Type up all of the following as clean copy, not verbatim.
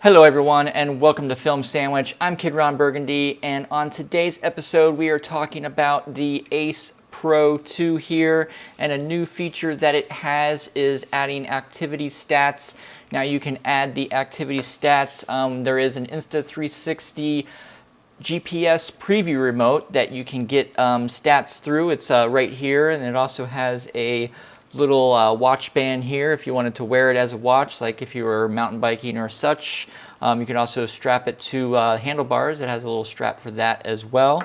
Hello everyone and welcome to Film Sandwich. I'm Kid Ron Burgundy, and on today's episode we are talking about the Ace Pro 2 here, and a new feature that it has is adding activity stats. Now you can add the activity stats. There is an Insta360 GPS Preview Remote that you can get stats through. It's right here, and it also has a little watch band here if you wanted to wear it as a watch, like if you were mountain biking or such. You can also strap it to handlebars. It has a little strap for that as well.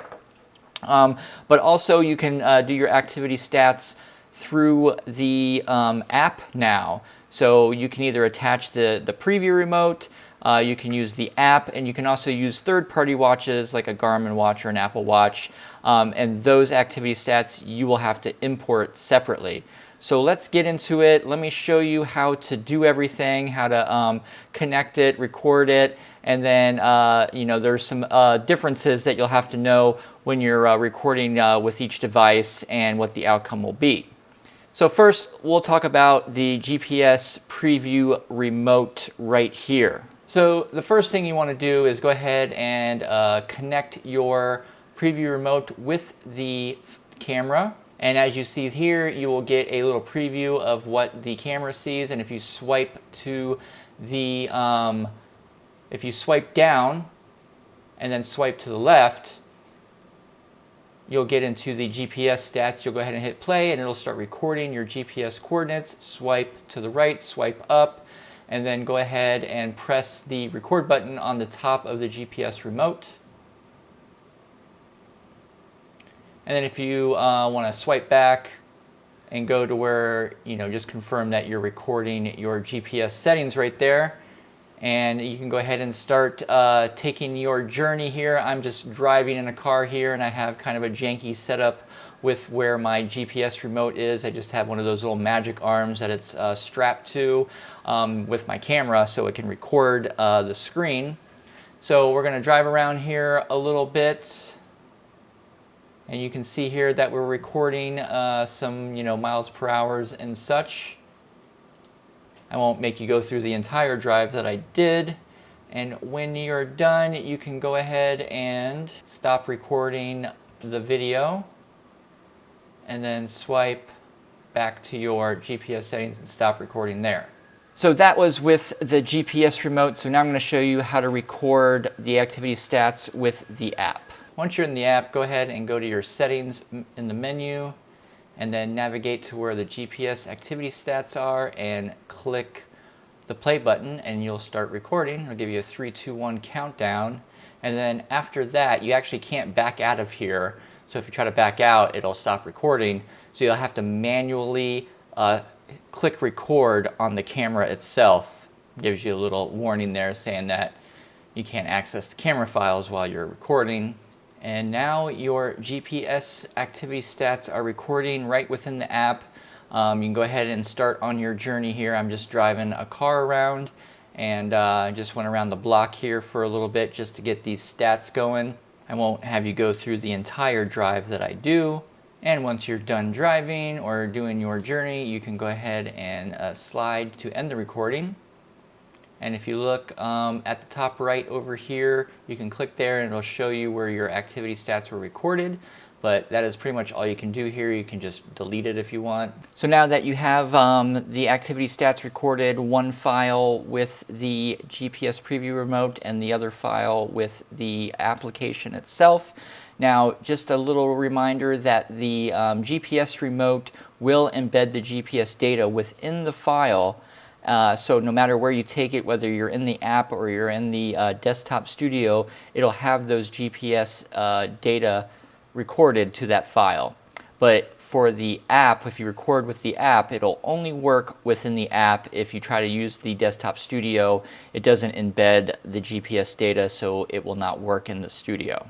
But also you can do your activity stats through the app now. So you can either attach the preview remote, you can use the app, and you can also use third-party watches like a Garmin watch or an Apple Watch. And those activity stats you will have to import separately. So let's get into it. Let me show you how to do everything, how to connect it, record it, and then there's some differences that you'll have to know when you're recording with each device and what the outcome will be. So first, we'll talk about the GPS Preview Remote right here. So the first thing you want to do is go ahead and connect your Preview Remote with the camera. And as you see here, you will get a little preview of what the camera sees. And if you swipe to the, if you swipe down and then swipe to the left, you'll get into the GPS stats. You'll go ahead and hit play, and it'll start recording your GPS coordinates. Swipe to the right, swipe up, and then go ahead and press the record button on the top of the GPS remote. And then if you want to swipe back and go to where, just confirm that you're recording your GPS settings right there. And you can go ahead and start taking your journey here. I'm just driving in a car here, and I have kind of a janky setup with where my GPS remote is. I just have one of those little magic arms that it's strapped to with my camera so it can record the screen. So we're going to drive around here a little bit. And you can see here that we're recording some, miles per hour and such. I won't make you go through the entire drive that I did. And when you're done, you can go ahead and stop recording the video and then swipe back to your GPS settings and stop recording there. So that was with the GPS remote. So now I'm going to show you how to record the activity stats with the app. Once you're in the app, go ahead and go to your settings in the menu, and then navigate to where the GPS activity stats are and click the play button, and you'll start recording. It'll give you a 3, 2, 1 countdown. And then after that, you actually can't back out of here. So if you try to back out, it'll stop recording. So you'll have to manually click record on the camera itself. It gives you a little warning there saying that you can't access the camera files while you're recording. And now your GPS activity stats are recording right within the app. You can go ahead and start on your journey here. I'm just driving a car around, and I just went around the block here for a little bit just to get these stats going. I won't have you go through the entire drive that I do. And once you're done driving or doing your journey, you can go ahead and slide to end the recording. And if you look at the top right over here, you can click there and it'll show you where your activity stats were recorded. But that is pretty much all you can do here. You can just delete it if you want. So now that you have the activity stats recorded, one file with the GPS preview remote and the other file with the application itself. Now, just a little reminder that the GPS remote will embed the GPS data within the file. So no matter where you take it, whether you're in the app or you're in the desktop studio, it'll have those GPS data recorded to that file. But for the app, if you record with the app, it'll only work within the app. If you try to use the desktop studio, it doesn't embed the GPS data, so it will not work in the studio.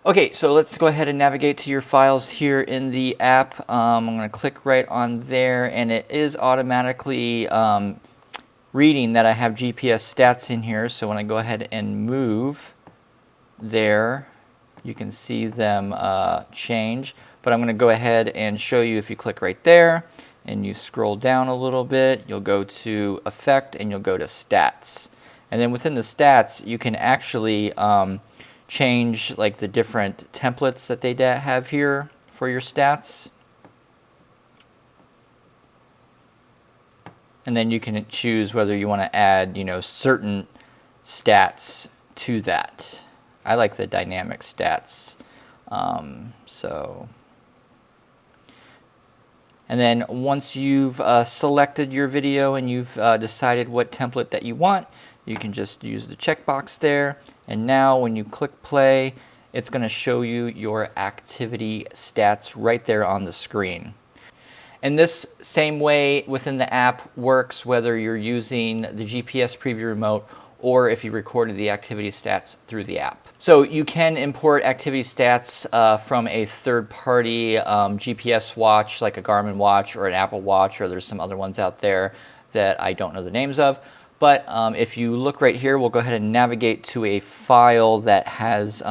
Okay, so let's go ahead and navigate to your files here in the app. I'm going to click right on there, and it is automatically reading that I have GPS stats in here. So when I go ahead and move there, you can see them change. But I'm going to go ahead and show you. If you click right there and you scroll down a little bit, you'll go to Effect and you'll go to Stats. And then within the stats, you can actually change like the different templates that they have here for your stats. And then you can choose whether you want to add, certain stats to that. I like the dynamic stats. And then once you've selected your video and you've decided what template that you want, you can just use the checkbox there. And now when you click play, it's going to show you your activity stats right there on the screen. And this same way within the app works whether you're using the GPS Preview Remote or if you recorded the activity stats through the app. So you can import activity stats from a third-party GPS watch, like a Garmin watch or an Apple Watch, or there's some other ones out there that I don't know the names of. But if you look right here, we'll go ahead and navigate to a file that has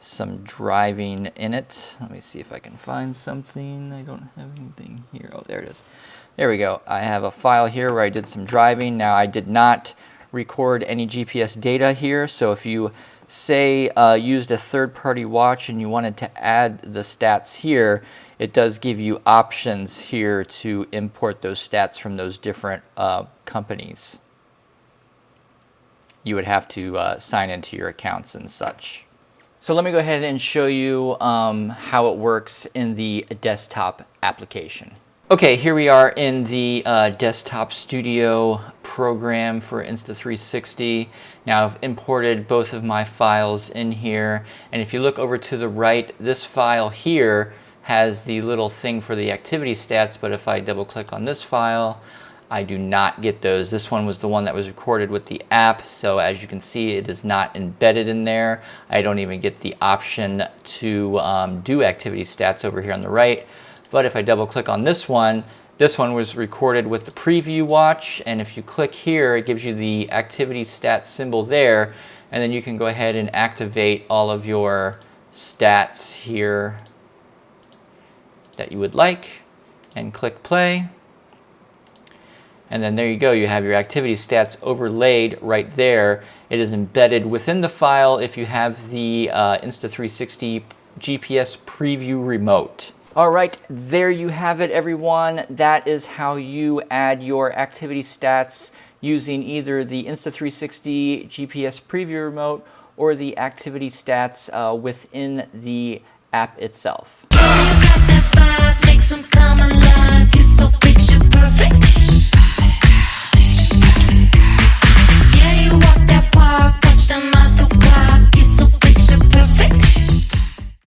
some driving in it. Let me see if I can find something. I don't have anything here. Oh, there it is. There we go. I have a file here where I did some driving. Now, I did not record any GPS data here, so if you say used a third-party watch and you wanted to add the stats here, it does give you options here to import those stats from those different companies. You would have to sign into your accounts and such. So let me go ahead and show you how it works in the desktop application. Okay, here we are in the desktop studio program for Insta360. Now I've imported both of my files in here, and if you look over to the right, this file here has the little thing for the activity stats, but if I double click on this file, I do not get those. This one was the one that was recorded with the app, so as you can see, it is not embedded in there. I don't even get the option to do activity stats over here on the right. But if I double click on this one was recorded with the Preview watch, and if you click here, it gives you the activity stats symbol there, and then you can go ahead and activate all of your stats here that you would like, and click play. And then there you go, you have your activity stats overlaid right there. It is embedded within the file if you have the Insta360 GPS Preview Remote. All right, there you have it, everyone. That is how you add your activity stats using either the Insta360 GPS Preview Remote or the activity stats within the app itself.